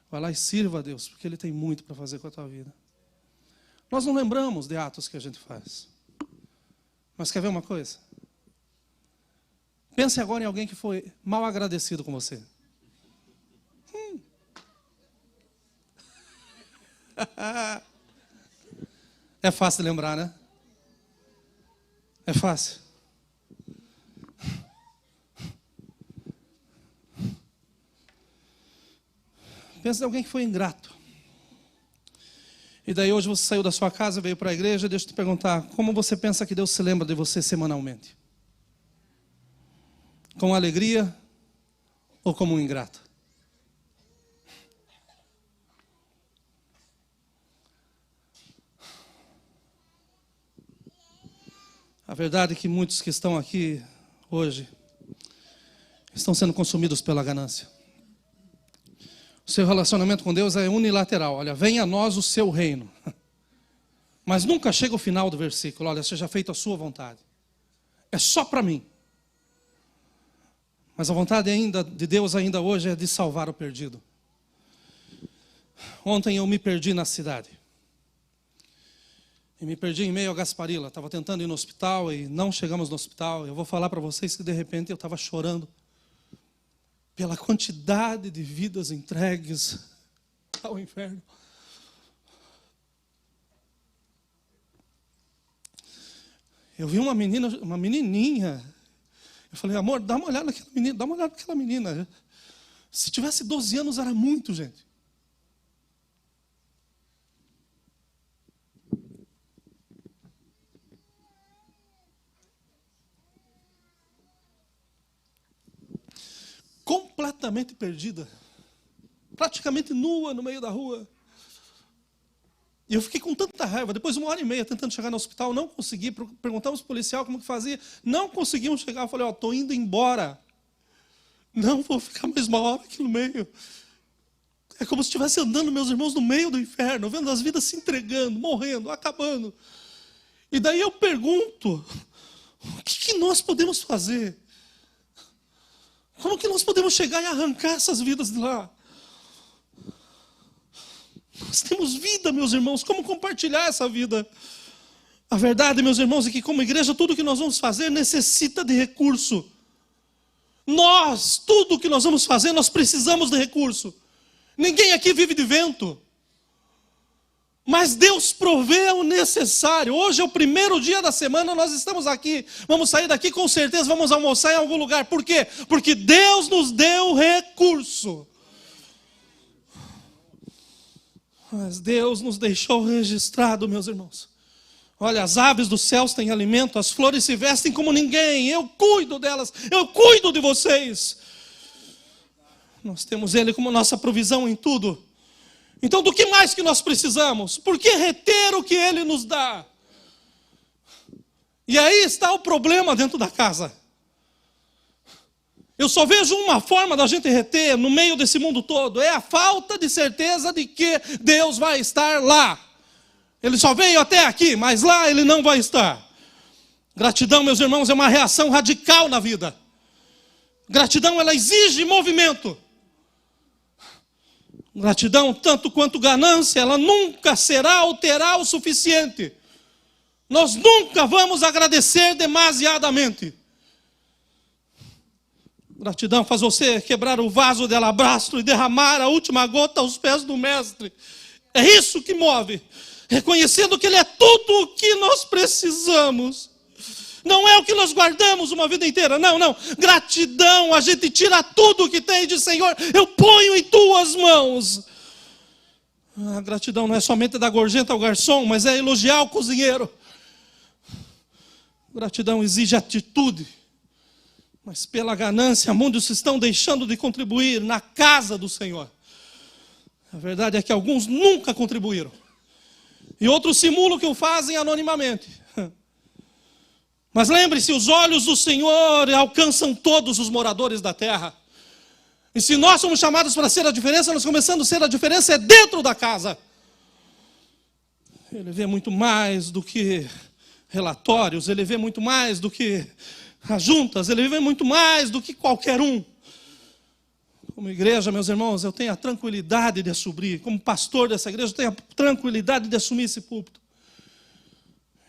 Vai lá e sirva a Deus, porque Ele tem muito para fazer com a tua vida. Nós não lembramos de atos que a gente faz. Mas quer ver uma coisa? Pense agora em alguém que foi mal agradecido com você. É fácil de lembrar, né? É fácil. Pensa em alguém que foi ingrato. E daí hoje você saiu da sua casa, veio para a igreja, deixa eu te perguntar, como você pensa que Deus se lembra de você semanalmente? Com alegria ou como um ingrato? A verdade é que muitos que estão aqui hoje estão sendo consumidos pela ganância. O seu relacionamento com Deus é unilateral. Olha, venha a nós o seu reino. Mas nunca chega o final do versículo. Olha, seja feita a sua vontade. É só para mim. Mas a vontade de Deus ainda hoje é de salvar o perdido. Ontem eu me perdi na cidade. E me perdi em meio a Gasparilla. Estava tentando ir no hospital e não chegamos no hospital. Eu vou falar para vocês que de repente eu estava chorando pela quantidade de vidas entregues ao inferno. Eu vi uma menininha. Eu falei, amor, dá uma olhada naquela menina, dá uma olhada naquela menina. Se tivesse 12 anos era muito, gente. Completamente perdida. Praticamente nua no meio da rua. E eu fiquei com tanta raiva. Depois de 1h30 tentando chegar no hospital, não consegui. Perguntamos para o policial como que fazia. Não conseguimos chegar. Eu falei, estou indo embora. Não vou ficar mais uma hora aqui no meio. É como se estivesse andando, meus irmãos, no meio do inferno, vendo as vidas se entregando, morrendo, acabando. E daí eu pergunto, o que nós podemos fazer? Como que nós podemos chegar e arrancar essas vidas de lá? Nós temos vida, meus irmãos, como compartilhar essa vida? A verdade, meus irmãos, é que como igreja, tudo que nós vamos fazer necessita de recurso. Tudo que nós vamos fazer, nós precisamos de recurso. Ninguém aqui vive de vento. Mas Deus provê o necessário. Hoje é o primeiro dia da semana, nós estamos aqui. Vamos sair daqui com certeza, vamos almoçar em algum lugar. Por quê? Porque Deus nos deu recurso. Mas Deus nos deixou registrado, meus irmãos. Olha, as aves dos céus têm alimento, as flores se vestem como ninguém. Eu cuido delas, eu cuido de vocês. Nós temos Ele como nossa provisão em tudo. Então, do que mais que nós precisamos? Por que reter o que Ele nos dá? E aí está o problema dentro da casa. Eu só vejo uma forma da gente reter no meio desse mundo todo. É a falta de certeza de que Deus vai estar lá. Ele só veio até aqui, mas lá Ele não vai estar. Gratidão, meus irmãos, é uma reação radical na vida. Gratidão, ela exige movimento. Gratidão, tanto quanto ganância, ela nunca será ou terá o suficiente. Nós nunca vamos agradecer demasiadamente. Gratidão faz você quebrar o vaso de alabastro e derramar a última gota aos pés do Mestre. É isso que move. Reconhecendo que Ele é tudo o que nós precisamos. Não é o que nós guardamos uma vida inteira. Não. Gratidão, a gente tira tudo o que tem de Senhor. Eu ponho em tuas mãos. A gratidão não é somente dar gorjeta ao garçom, mas é elogiar o cozinheiro. Gratidão exige atitude. Mas pela ganância, muitos estão deixando de contribuir na casa do Senhor. A verdade é que alguns nunca contribuíram. E outros simulam que o fazem anonimamente. Mas lembre-se, os olhos do Senhor alcançam todos os moradores da terra. E se nós somos chamados para ser a diferença, nós começando a ser a diferença é dentro da casa. Ele vê muito mais do que relatórios, ele vê muito mais do que as juntas, ele vê muito mais do que qualquer um. Como igreja, meus irmãos, eu tenho a tranquilidade de assumir, como pastor dessa igreja, eu tenho a tranquilidade de assumir esse púlpito.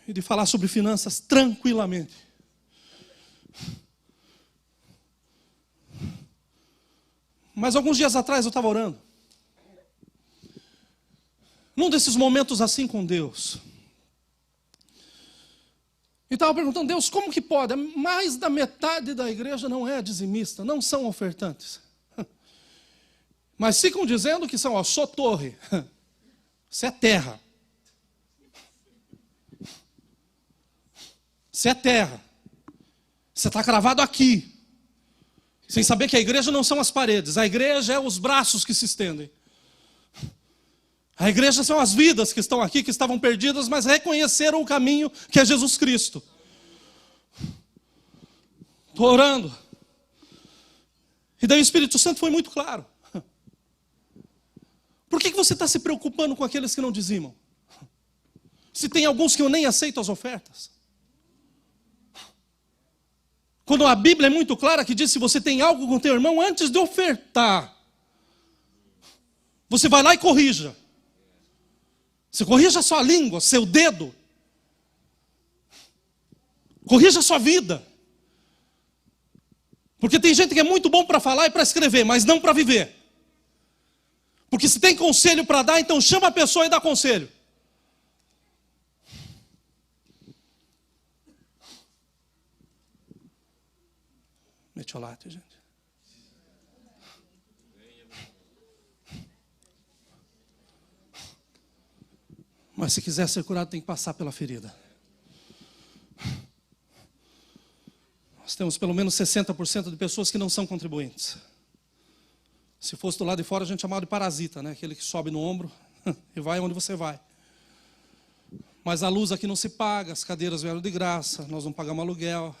E de falar sobre finanças tranquilamente. Mas alguns dias atrás eu estava orando. Num desses momentos assim com Deus. E estava perguntando, Deus, como que pode? Mais da metade da igreja não é dizimista, não são ofertantes. Mas ficam dizendo que são, só torre. Isso é terra. Isso é terra. Você está cravado aqui. Sem saber que a igreja não são as paredes. A igreja é os braços que se estendem. A igreja são as vidas que estão aqui, que estavam perdidas, mas reconheceram o caminho que é Jesus Cristo. Estou orando. E daí o Espírito Santo foi muito claro. Por que você está se preocupando com aqueles que não dizimam? Se tem alguns que eu nem aceito as ofertas. Quando a Bíblia é muito clara que diz, se você tem algo com teu irmão, antes de ofertar, você vai lá e corrija. Você corrija a sua língua, seu dedo. Corrija a sua vida. Porque tem gente que é muito bom para falar e para escrever, mas não para viver. Porque se tem conselho para dar, então chama a pessoa e dá conselho. mertiolate, gente. Mas se quiser ser curado, tem que passar pela ferida. Nós temos pelo menos 60% de pessoas que não são contribuintes. Se fosse do lado de fora, a gente chamava de parasita, né? Aquele que sobe no ombro e vai onde você vai. Mas a luz aqui não se paga, as cadeiras vieram de graça, nós não pagamos aluguel.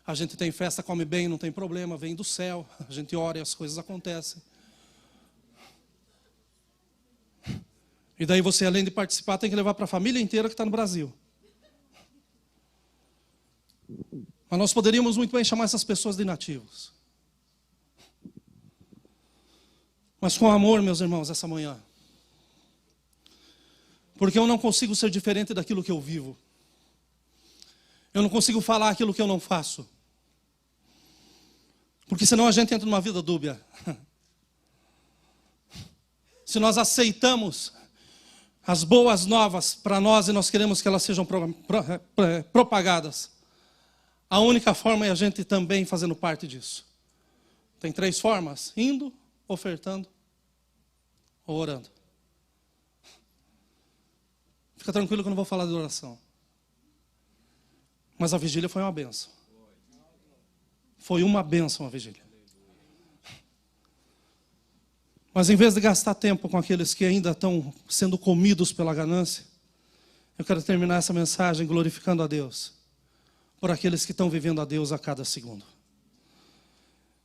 A gente tem festa, come bem, não tem problema, vem do céu. A gente ora e as coisas acontecem. E daí você, além de participar, tem que levar para a família inteira que está no Brasil. Mas nós poderíamos muito bem chamar essas pessoas de inativos. Mas com amor, meus irmãos, essa manhã. Porque eu não consigo ser diferente daquilo que eu vivo. Eu não consigo falar aquilo que eu não faço. Porque senão a gente entra numa vida dúbia. Se nós aceitamos as boas novas para nós e nós queremos que elas sejam propagadas, a única forma é a gente também fazendo parte disso. Tem 3 formas: indo, ofertando ou orando. Fica tranquilo que eu não vou falar de oração. Mas a vigília foi uma bênção. Foi uma bênção a vigília. Mas em vez de gastar tempo com aqueles que ainda estão sendo comidos pela ganância, eu quero terminar essa mensagem glorificando a Deus por aqueles que estão vivendo a Deus a cada segundo.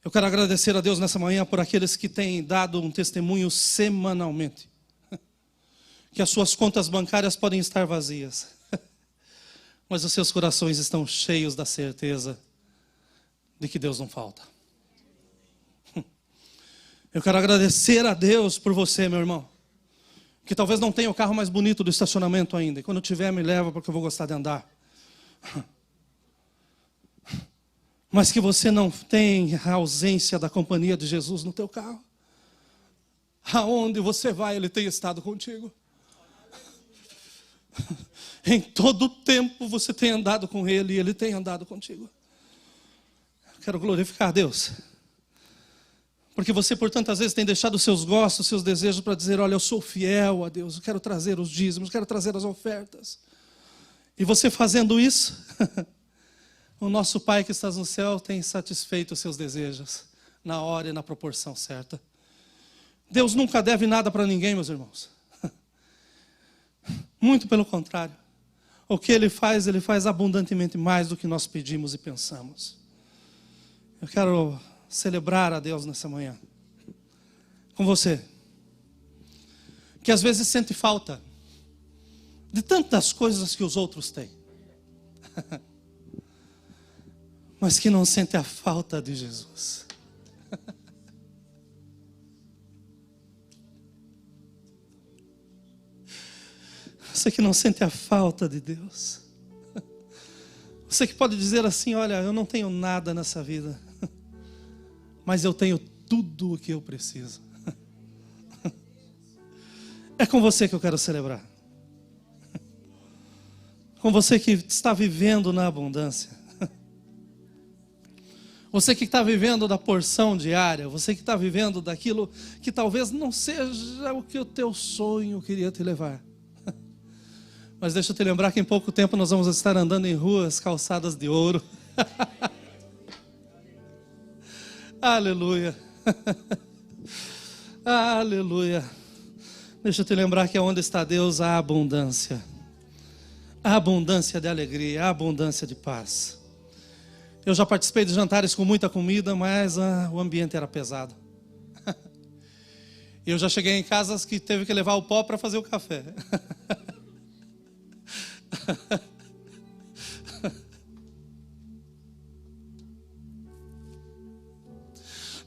Eu quero agradecer a Deus nessa manhã por aqueles que têm dado um testemunho semanalmente. Que as suas contas bancárias podem estar vazias, mas os seus corações estão cheios da certeza de que Deus não falta. Eu quero agradecer a Deus por você, meu irmão, que talvez não tenha o carro mais bonito do estacionamento ainda. E quando tiver, me leva, porque eu vou gostar de andar. Mas que você não tem a ausência da companhia de Jesus no teu carro. Aonde você vai, Ele tem estado contigo. Em todo tempo você tem andado com Ele e Ele tem andado contigo. Eu quero glorificar a Deus. Porque você por tantas vezes tem deixado os seus gostos, os seus desejos para dizer: olha, eu sou fiel a Deus, eu quero trazer os dízimos, eu quero trazer as ofertas. E você fazendo isso, o nosso Pai que está no céu tem satisfeito os seus desejos na hora e na proporção certa. Deus nunca deve nada para ninguém, meus irmãos. Muito pelo contrário. O que Ele faz abundantemente mais do que nós pedimos e pensamos. Eu quero celebrar a Deus nessa manhã com você, que às vezes sente falta de tantas coisas que os outros têm, mas que não sente a falta de Jesus. Você que não sente a falta de Deus. Você que pode dizer assim: olha, eu não tenho nada nessa vida, mas eu tenho tudo o que eu preciso. É com você que eu quero celebrar. Com você que está vivendo na abundância. Você que está vivendo da porção diária. Você que está vivendo daquilo que talvez não seja o que o teu sonho queria te levar. Mas deixa eu te lembrar que em pouco tempo nós vamos estar andando em ruas calçadas de ouro. Aleluia. Aleluia. Deixa eu te lembrar que onde está Deus há abundância. Há abundância de alegria, há abundância de paz. Eu já participei de jantares com muita comida, mas o ambiente era pesado. E eu já cheguei em casas que teve que levar o pó para fazer o café.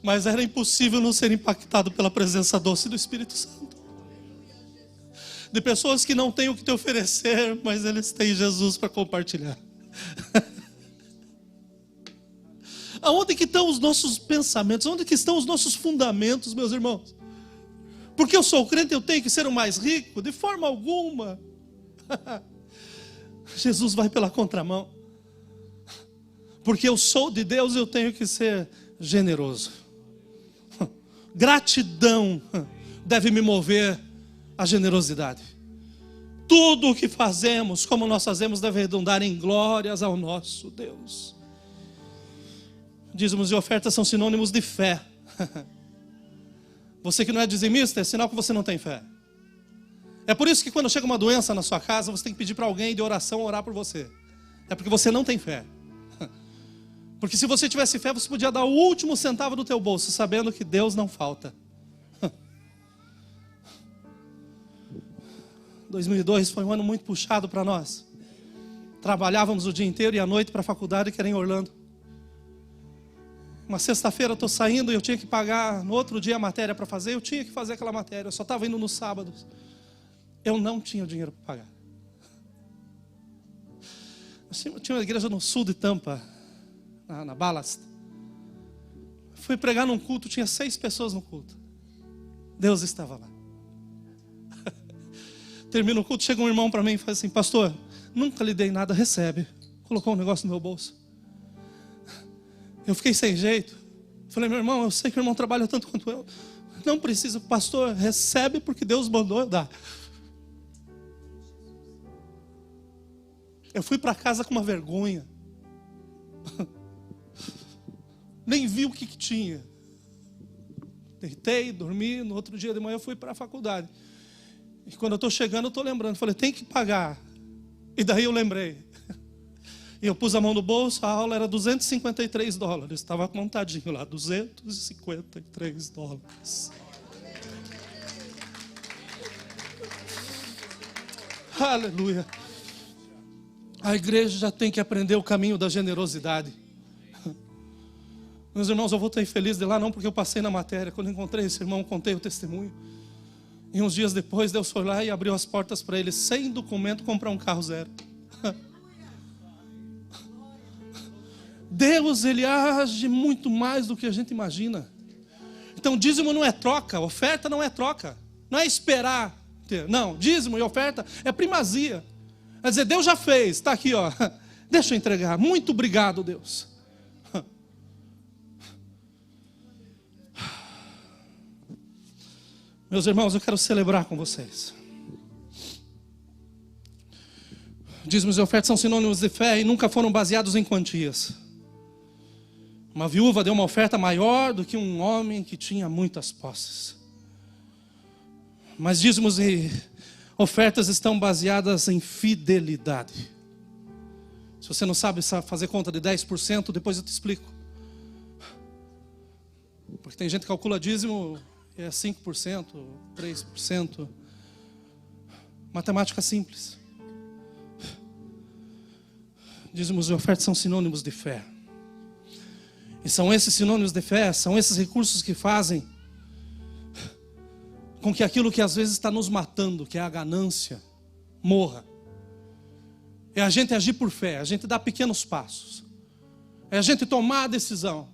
Mas era impossível não ser impactado pela presença doce do Espírito Santo. De pessoas que não têm o que te oferecer, mas eles têm Jesus para compartilhar. Aonde que estão os nossos pensamentos? Onde que estão os nossos fundamentos, meus irmãos? Porque eu sou crente, eu tenho que ser o mais rico? De forma alguma. Jesus vai pela contramão. Porque eu sou de Deus, eu tenho que ser generoso. Gratidão deve me mover à generosidade. Tudo o que fazemos, como nós fazemos, deve redundar em glórias ao nosso Deus. Dízimos e ofertas são sinônimos de fé. Você que não é dizimista, é sinal que você não tem fé. É por isso que quando chega uma doença na sua casa, você tem que pedir para alguém de oração orar por você. É porque você não tem fé. Porque se você tivesse fé, você podia dar o último centavo do teu bolso, sabendo que Deus não falta. 2002 foi um ano muito puxado para nós. Trabalhávamos o dia inteiro e à noite para a faculdade, que era em Orlando. Uma sexta-feira eu estou saindo e eu tinha que pagar no outro dia a matéria para fazer. Eu tinha que fazer aquela matéria, eu só estava indo nos sábados. Eu não tinha dinheiro para pagar. Eu tinha uma igreja no sul de Tampa, na Ballast. Fui pregar num culto, tinha 6 pessoas no culto. Deus estava lá. Termina o culto, chega um irmão para mim e fala assim: pastor, nunca lhe dei nada, recebe. Colocou um negócio no meu bolso. Eu fiquei sem jeito. Falei: meu irmão, eu sei que o irmão trabalha tanto quanto eu. Não precisa, pastor, recebe porque Deus mandou eu dar. Eu fui para casa com uma vergonha. Nem vi o que tinha. Deitei, dormi, no outro dia de manhã eu fui para a faculdade. E quando eu estou chegando, eu estou lembrando. Falei: tem que pagar. E daí eu lembrei. E eu pus a mão no bolso, a aula era $253. Estava contadinho lá, $253. Aleluia. A igreja já tem que aprender o caminho da generosidade. Meus irmãos, eu voltei feliz de lá, não porque eu passei na matéria. Quando encontrei esse irmão, contei o testemunho. E uns dias depois, Deus foi lá e abriu as portas para ele, sem documento, comprar um carro zero. Deus, Ele age muito mais do que a gente imagina. Então, dízimo não é troca, oferta não é troca. Não é esperar ter. Não, dízimo e oferta é primazia. Quer dizer, Deus já fez, está aqui, ó. Deixa eu entregar. Muito obrigado, Deus. Meus irmãos, eu quero celebrar com vocês. Dízimos e ofertas são sinônimos de fé e nunca foram baseados em quantias. Uma viúva deu uma oferta maior do que um homem que tinha muitas posses. Mas dízimos e ofertas estão baseadas em fidelidade. Se você não sabe fazer conta de 10%, depois eu te explico. Porque tem gente que calcula dízimo, é 5%, 3%. Matemática simples. Dízimos e ofertas são sinônimos de fé. E são esses sinônimos de fé, são esses recursos que fazem com que aquilo que às vezes está nos matando, que é a ganância, morra. É a gente agir por fé, a gente dar pequenos passos. É a gente tomar a decisão.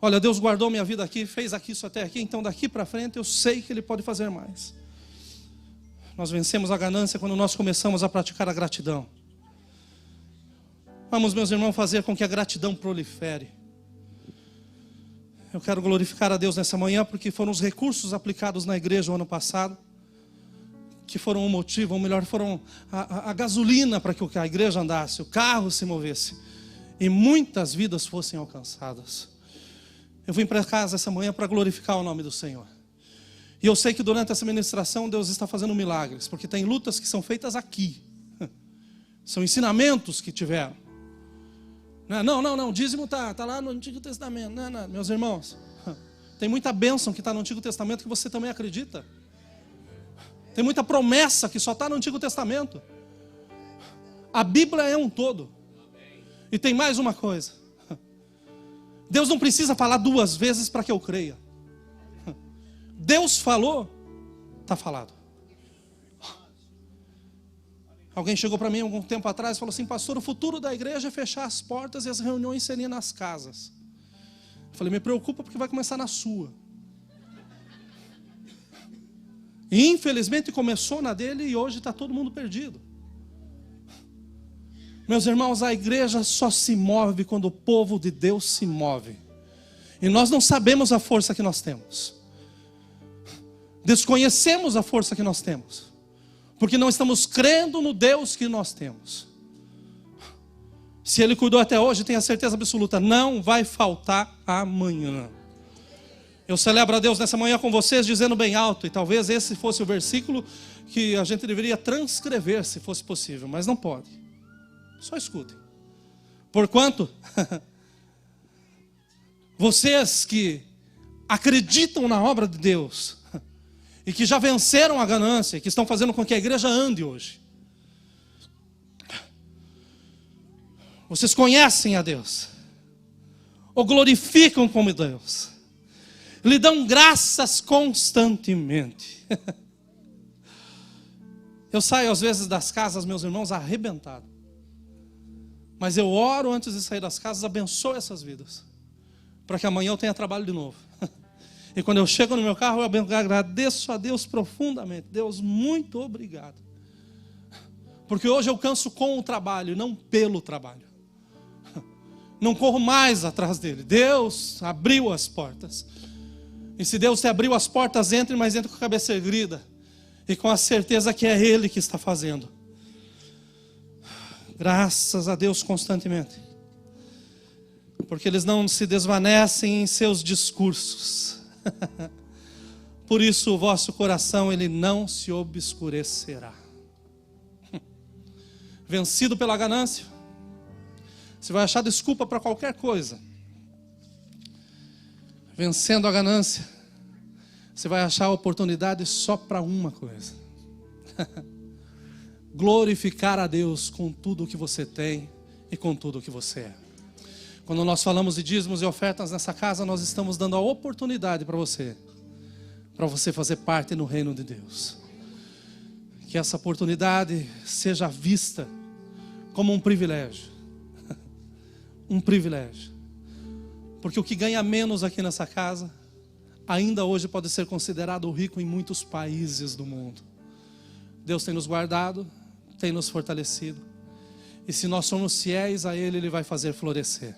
Olha, Deus guardou minha vida aqui, fez aqui isso até aqui, então daqui para frente eu sei que Ele pode fazer mais. Nós vencemos a ganância quando nós começamos a praticar a gratidão. Vamos, meus irmãos, fazer com que a gratidão prolifere. Eu quero glorificar a Deus nessa manhã, porque foram os recursos aplicados na igreja o ano passado, que foram o motivo, ou melhor, foram a gasolina para que a igreja andasse, o carro se movesse, e muitas vidas fossem alcançadas. Eu vim para casa essa manhã para glorificar o nome do Senhor. E eu sei que durante essa ministração Deus está fazendo milagres, porque tem lutas que são feitas aqui. São ensinamentos que tiveram. Não, dízimo está lá no Antigo Testamento. Não, meus irmãos, tem muita bênção que está no Antigo Testamento que você também acredita. Tem muita promessa que só está no Antigo Testamento. A Bíblia é um todo. E tem mais uma coisa. Deus não precisa falar 2 vezes para que eu creia. Deus falou, está falado. Alguém chegou para mim algum tempo atrás e falou assim: pastor, o futuro da igreja é fechar as portas e as reuniões serem nas casas. Eu falei: me preocupa porque vai começar na sua. E infelizmente começou na dele e hoje está todo mundo perdido. Meus irmãos, a igreja só se move quando o povo de Deus se move. E nós não sabemos a força que nós temos. Desconhecemos a força que nós temos. Porque não estamos crendo no Deus que nós temos. Se Ele cuidou até hoje, tenha certeza absoluta, não vai faltar amanhã. Eu celebro a Deus nessa manhã com vocês, dizendo bem alto, e talvez esse fosse o versículo que a gente deveria transcrever, se fosse possível, mas não pode. Só escutem. Porquanto, vocês que acreditam na obra de Deus, e que já venceram a ganância, que estão fazendo com que a igreja ande hoje, vocês conhecem a Deus, o glorificam como Deus, lhe dão graças constantemente. Eu saio às vezes das casas, meus irmãos, arrebentado. Mas eu oro antes de sair das casas, abençoo essas vidas, para que amanhã eu tenha trabalho de novo. E quando eu chego no meu carro, eu agradeço a Deus profundamente. Deus, muito obrigado. Porque hoje eu canso com o trabalho, não pelo trabalho. Não corro mais atrás dele. Deus abriu as portas. E se Deus te abriu as portas, entre, mas entre com a cabeça erguida. E com a certeza que é Ele que está fazendo. Graças a Deus constantemente. Porque eles não se desvanecem em seus discursos. Por isso o vosso coração ele não se obscurecerá. Vencido pela ganância, você vai achar desculpa para qualquer coisa. Vencendo a ganância, você vai achar oportunidade só para uma coisa. Glorificar a Deus com tudo o que você tem e com tudo o que você é. Quando nós falamos de dízimos e ofertas nessa casa, nós estamos dando a oportunidade para você fazer parte no reino de Deus. Que essa oportunidade seja vista como um privilégio. Um privilégio. Porque o que ganha menos aqui nessa casa, ainda hoje pode ser considerado rico em muitos países do mundo. Deus tem nos guardado, tem nos fortalecido. E se nós somos fiéis a Ele, Ele vai fazer florescer.